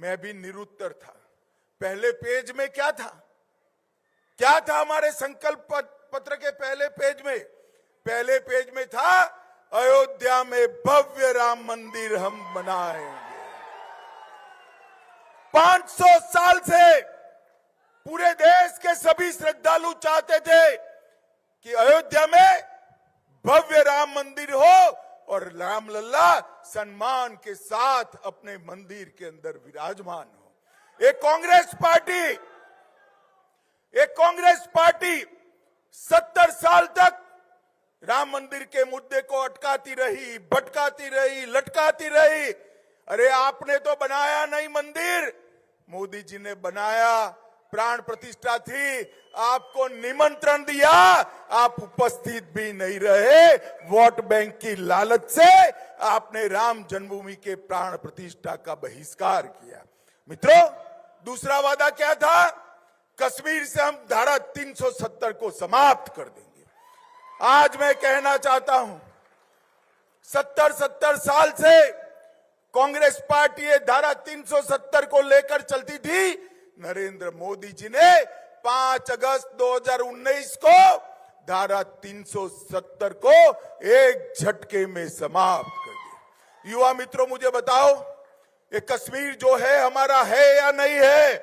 मैं भी निरुत्तर था। पहले पेज में क्या था? क्या था हमारे संकल्प पत्र के पहले पेज में? पहले पेज में था अयोध्या में भव्य राम मंदिर हम बनाएंगे। 500 साल से पूरे देश के सभी श्रद्धालु चाहते थे कि अयोध्या में भव्य राम मंदिर हो और रामलला सम्मान के साथ अपने मंदिर के अंदर विराजमान हो। एक कांग्रेस पार्टी 70 साल तक राम मंदिर के मुद्दे को अटकाती रही, भटकाती रही, लटकाती रही। अरे आपने तो बनाया नहीं मंदिर, मोदी जी ने बनाया, प्राण प्रतिष्ठा थी, आपको निमंत्रण दिया, आप उपस्थित भी नहीं रहे। वोट बैंक की लालच से आपने राम जन्मभूमि के प्राण प्रतिष्ठा का बहिष्कार किया। मित्रों, दूसरा वादा क्या था? कश्मीर से हम धारा 370 को समाप्त कर देंगे। आज मैं कहना चाहता हूं, 70 साल से कांग्रेस पार्टी ये धारा 370 को लेकर चलती थी। नरेंद्र मोदी जी ने 5 अगस्त 2019 को धारा 370 को एक झटके में समाप्त कर दिया। युवा मित्रों, मुझे बताओ, ये कश्मीर जो है हमारा है या नहीं है?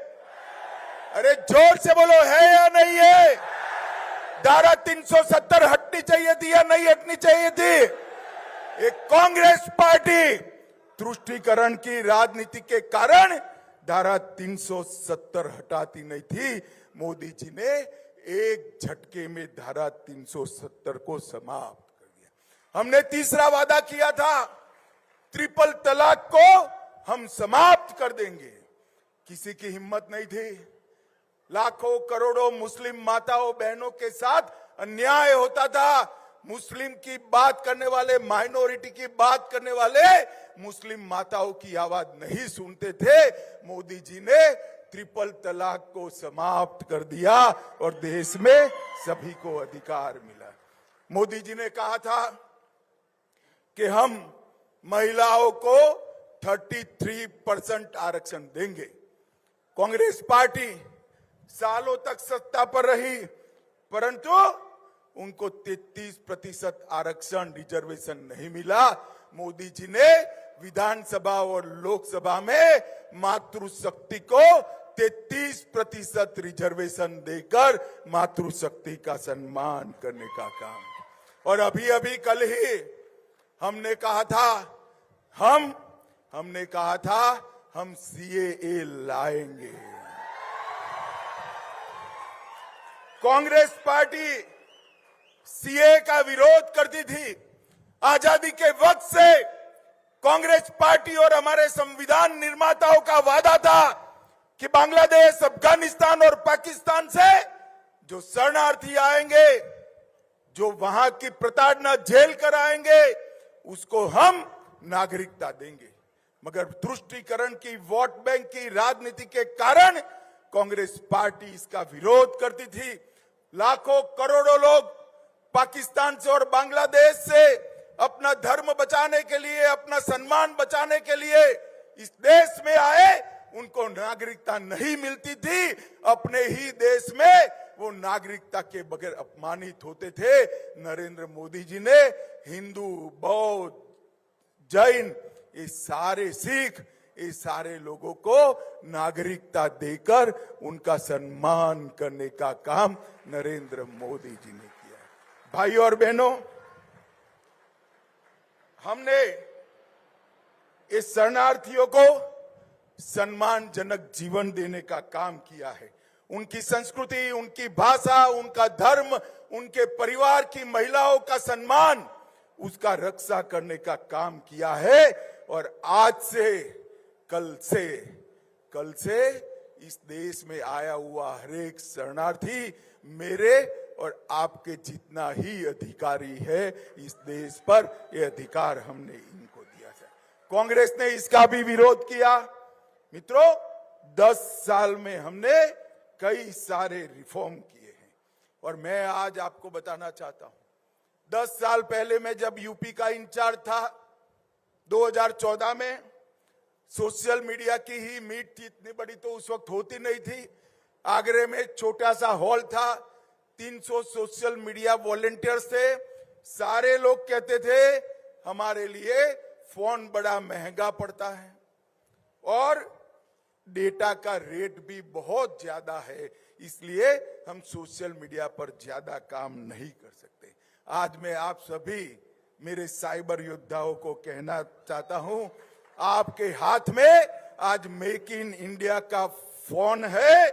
अरे जोर से बोलो, है या नहीं है? धारा 370 हटनी चाहिए थी या नहीं हटनी चाहिए थी? एक कांग्रेस पार्टी तुष्टीकरण की राजनीति के कारण धारा 370 हटाती नहीं थी। मोदी जी ने एक झटके में धारा 370 को समाप्त कर दिया। हमने तीसरा वादा किया था, ट्रिपल तलाक को हम समाप्त कर देंगे। किसी की हिम्मत नहीं थी। लाखों करोड़ों मुस्लिम माताओं बहनों के साथ अन्याय होता था। मुस्लिम की बात करने वाले, माइनॉरिटी की बात करने वाले मुस्लिम माताओं की आवाज नहीं सुनते थे। मोदी जी ने ट्रिपल तलाक को समाप्त कर दिया और देश में सभी को अधिकार मिला। मोदी जी ने कहा था कि हम महिलाओं को 33% आरक्षण देंगे। कांग्रेस पार्टी सालों तक सत्ता पर रही, परंतु उनको 33% आरक्षण रिजर्वेशन नहीं मिला। मोदी जी ने विधानसभा और लोकसभा में मातृशक्ति को 33% रिजर्वेशन देकर मातृशक्ति का सम्मान करने का काम। और अभी कल ही हमने कहा था हम सीएए लाएंगे। कांग्रेस पार्टी सीए का विरोध करती थी। आजादी के वक्त से कांग्रेस पार्टी और हमारे संविधान निर्माताओं का वादा था कि बांग्लादेश, अफगानिस्तान और पाकिस्तान से जो शरणार्थी आएंगे, जो वहां की प्रताड़ना झेल कर आएंगे, उसको हम नागरिकता देंगे। मगर तुष्टीकरण की, वोट बैंक की राजनीति के कारण कांग्रेस पार्टी इसका विरोध करती थी। लाखों करोड़ों लोग पाकिस्तान से और बांग्लादेश से अपना धर्म बचाने के लिए, अपना सम्मान बचाने के लिए इस देश में आए। उनको नागरिकता नहीं मिलती थी। अपने ही देश में वो नागरिकता के बगैर अपमानित होते थे। नरेंद्र मोदी जी ने हिंदू, बौद्ध, जैन, ये सारे सिख, ये सारे लोगों को नागरिकता देकर उनका सम्मान करने का काम नरेंद्र मोदी जी ने किया। भाई और बहनों, हमने इस शरणार्थियों को सम्मानजनक जीवन देने का काम किया है। उनकी संस्कृति, उनकी भाषा, उनका धर्म, उनके परिवार की महिलाओं का सम्मान, उसका रक्षा करने का काम किया है। और आज से, कल से इस देश में आया हुआ हरेक शरणार्थी मेरे और आपके जितना ही अधिकारी है इस देश पर। ये अधिकार हमने इनको दिया है। कांग्रेस ने इसका भी विरोध किया। मित्रों, 10 साल में हमने कई सारे रिफॉर्म किए हैं और मैं आज आपको बताना चाहता हूं, 10 साल पहले मैं जब यूपी का इंचार्ज था, 2014 में सोशल मीडिया की ही मीट थी, इतनी बड़ी तो उस वक्त होती नहीं थी। आगरे में छोटा सा हॉल था, 300 सोशल मीडिया वॉलेंटियर्स थे। सारे लोग कहते थे हमारे लिए फोन बड़ा महंगा पड़ता है और डेटा का रेट भी बहुत ज्यादा है, इसलिए हम सोशल मीडिया पर ज्यादा काम नहीं कर सकते। आज मैं आप सभी मेरे साइबर योद्धाओं को कहना चाहता हूं, आपके हाथ में आज मेक इन इंडिया का फोन है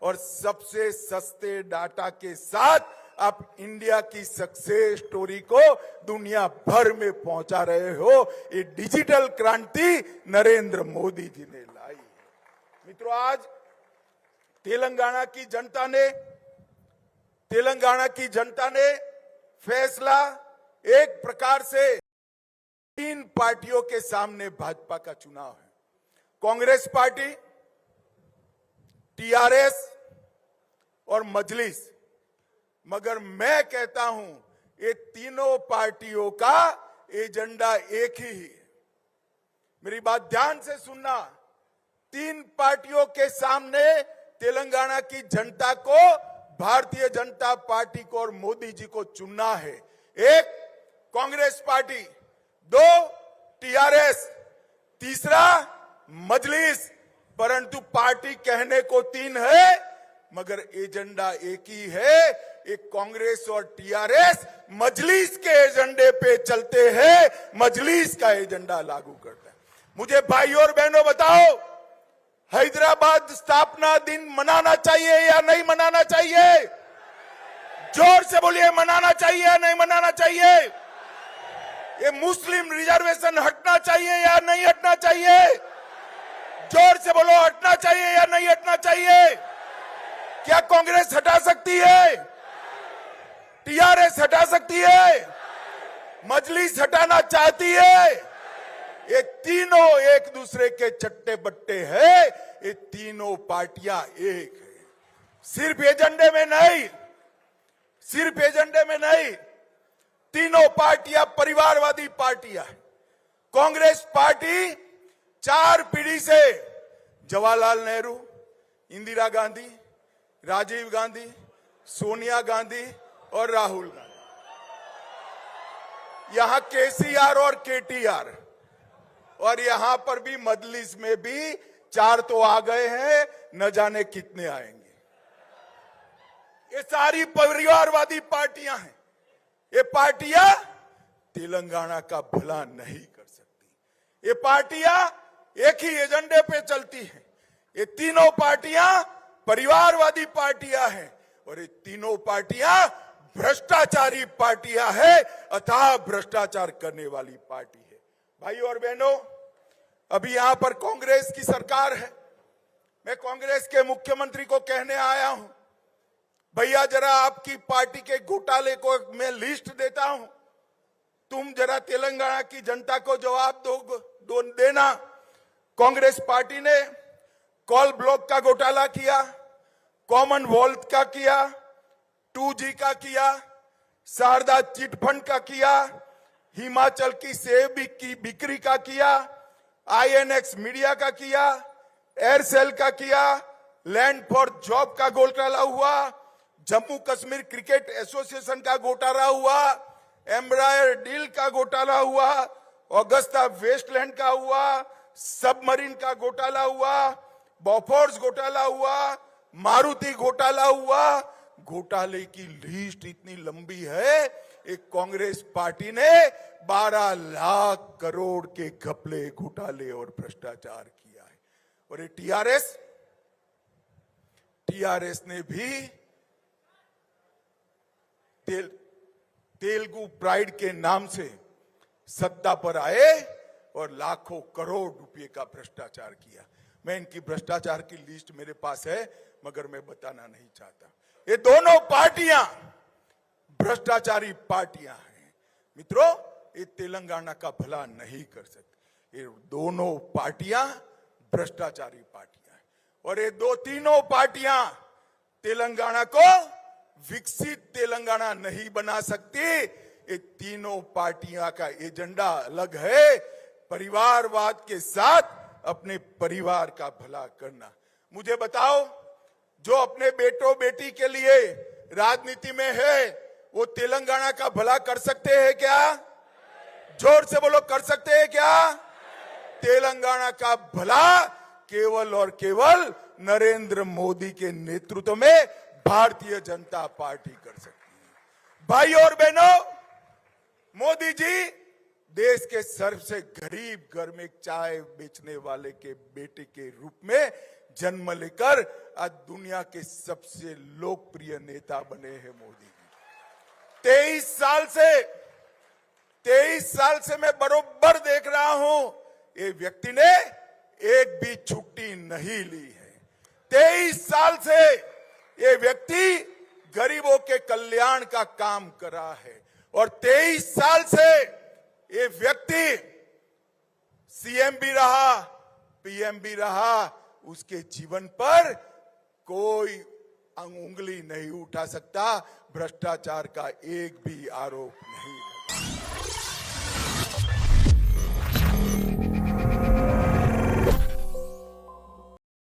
और सबसे सस्ते डाटा के साथ आप इंडिया की सक्सेस स्टोरी को दुनिया भर में पहुंचा रहे हो। ये डिजिटल क्रांति नरेंद्र मोदी जी ने लाई। मित्रों, आज तेलंगाना की जनता ने फैसला एक प्रकार से 3 पार्टियों के सामने भाजपा का चुनाव है, कांग्रेस पार्टी, टीआरएस और मजलिस। मगर मैं कहता हूं ये तीनों पार्टियों का एजेंडा एक ही है। मेरी बात ध्यान से सुनना, 3 पार्टियों के सामने तेलंगाना की जनता को भारतीय जनता पार्टी को और मोदी जी को चुनना है। 1 कांग्रेस पार्टी, 2 टीआरएस, तीसरा मजलिस। परंतु पार्टी कहने को 3 है मगर एजेंडा एक ही है। एक कांग्रेस और टीआरएस मजलिस के एजेंडे पे चलते हैं, मजलिस का एजेंडा लागू करता है। मुझे भाई और बहनों बताओ, हैदराबाद स्थापना दिन मनाना चाहिए या नहीं मनाना चाहिए? जोर से बोलिए, मनाना चाहिए या नहीं मनाना चाहिए? ये मुस्लिम रिजर्वेशन हटना चाहिए या नहीं हटना चाहिए? जोर से बोलो, हटना चाहिए या नहीं हटना चाहिए? क्या कांग्रेस हटा सकती है? टीआरएस हटा सकती है? मजलिस हटाना चाहती है? ये तीनों एक दूसरे के चट्टे बट्टे हैं। ये तीनों पार्टियां एक है। सिर्फ एजेंडे में नहीं, तीनों पार्टियां परिवारवादी पार्टियां हैं। कांग्रेस पार्टी 4 पीढ़ी से जवाहरलाल नेहरू, इंदिरा गांधी, राजीव गांधी, सोनिया गांधी और राहुल गांधी, यहां केसीआर और केटीआर, और यहां पर भी मजलिस में भी 4 तो आ गए हैं, न जाने कितने आएंगे। ये सारी परिवारवादी पार्टियां हैं। ये पार्टियां तेलंगाना का भला नहीं कर सकती। ये पार्टियां एक ही एजेंडे पे चलती हैं। ये तीनों पार्टियां परिवारवादी पार्टियां हैं और ये तीनों पार्टियां भ्रष्टाचारी पार्टियां हैं, अथाह भ्रष्टाचार करने वाली पार्टी है। भाई और बहनों, अभी यहां पर कांग्रेस की सरकार है। मैं कांग्रेस के मुख्यमंत्री को कहने आया हूं, भैया जरा आपकी पार्टी के घोटाले को मैं लिस्ट देता हूं, तुम जरा तेलंगाना की जनता को जवाब देना। कांग्रेस पार्टी ने कॉल ब्लॉक का घोटाला किया, कॉमनवेल्थ का किया, 2G का किया, शारदा चिट फंड का किया, हिमाचल की सेब की बिक्री का किया, INX मीडिया का किया, एयरसेल का किया, लैंड फॉर जॉब का घोटाला हुआ, जम्मू कश्मीर क्रिकेट एसोसिएशन का घोटाला हुआ, एम्ब्रायर डील का घोटाला हुआ, ऑगस्टा वेस्टलैंड का हुआ, सबमरीन का घोटाला हुआ, बॉफोर्स घोटाला हुआ, मारुति घोटाला हुआ। घोटाले की लिस्ट इतनी लंबी है, एक कांग्रेस पार्टी ने 12 लाख करोड़ के घपले, घोटाले और भ्रष्टाचार किया है। और ये टीआरएस ने भी तेलुगु प्राइड के नाम से सत्ता पर आए और लाखों करोड़ रुपए का भ्रष्टाचार किया। मैं इनकी भ्रष्टाचार की लिस्ट मेरे पास है मगर मैं बताना नहीं चाहता। ये दोनों पार्टियां भ्रष्टाचारी पार्टियां हैं। मित्रों, ये तेलंगाना का भला नहीं कर सकते। ये दोनों पार्टियां भ्रष्टाचारी पार्टियां हैं और ये तीनों पार्टियां तेलंगाना को विकसित तेलंगाना नहीं बना सकती। ये तीनों पार्टियां का एजेंडा अलग है। परिवारवाद के साथ अपने परिवार का भला करना। मुझे बताओ, जो अपने बेटों बेटी के लिए राजनीति में है, वो तेलंगाना का भला कर सकते हैं क्या? जोर से बोलो, कर सकते हैं क्या? तेलंगाना का भला केवल और केवल नरेंद्र मोदी के नेतृत्व में भारतीय जनता पार्टी कर सकती है। भाई और बहनों, मोदी जी देश के सबसे गरीब घर में चाय बेचने वाले के बेटे के रूप में जन्म लेकर आज दुनिया के सबसे लोकप्रिय नेता बने हैं मोदी जी। 23 साल से मैं बरोबर देख रहा हूं, ये व्यक्ति ने एक भी छुट्टी नहीं ली है। 23 साल से ये व्यक्ति गरीबों के कल्याण का काम कर रहा है और 23 साल से ये व्यक्ति सीएम भी रहा, पीएम भी रहा। उसके जीवन पर कोई उंगली नहीं उठा सकता, भ्रष्टाचार का एक भी आरोप नहीं है।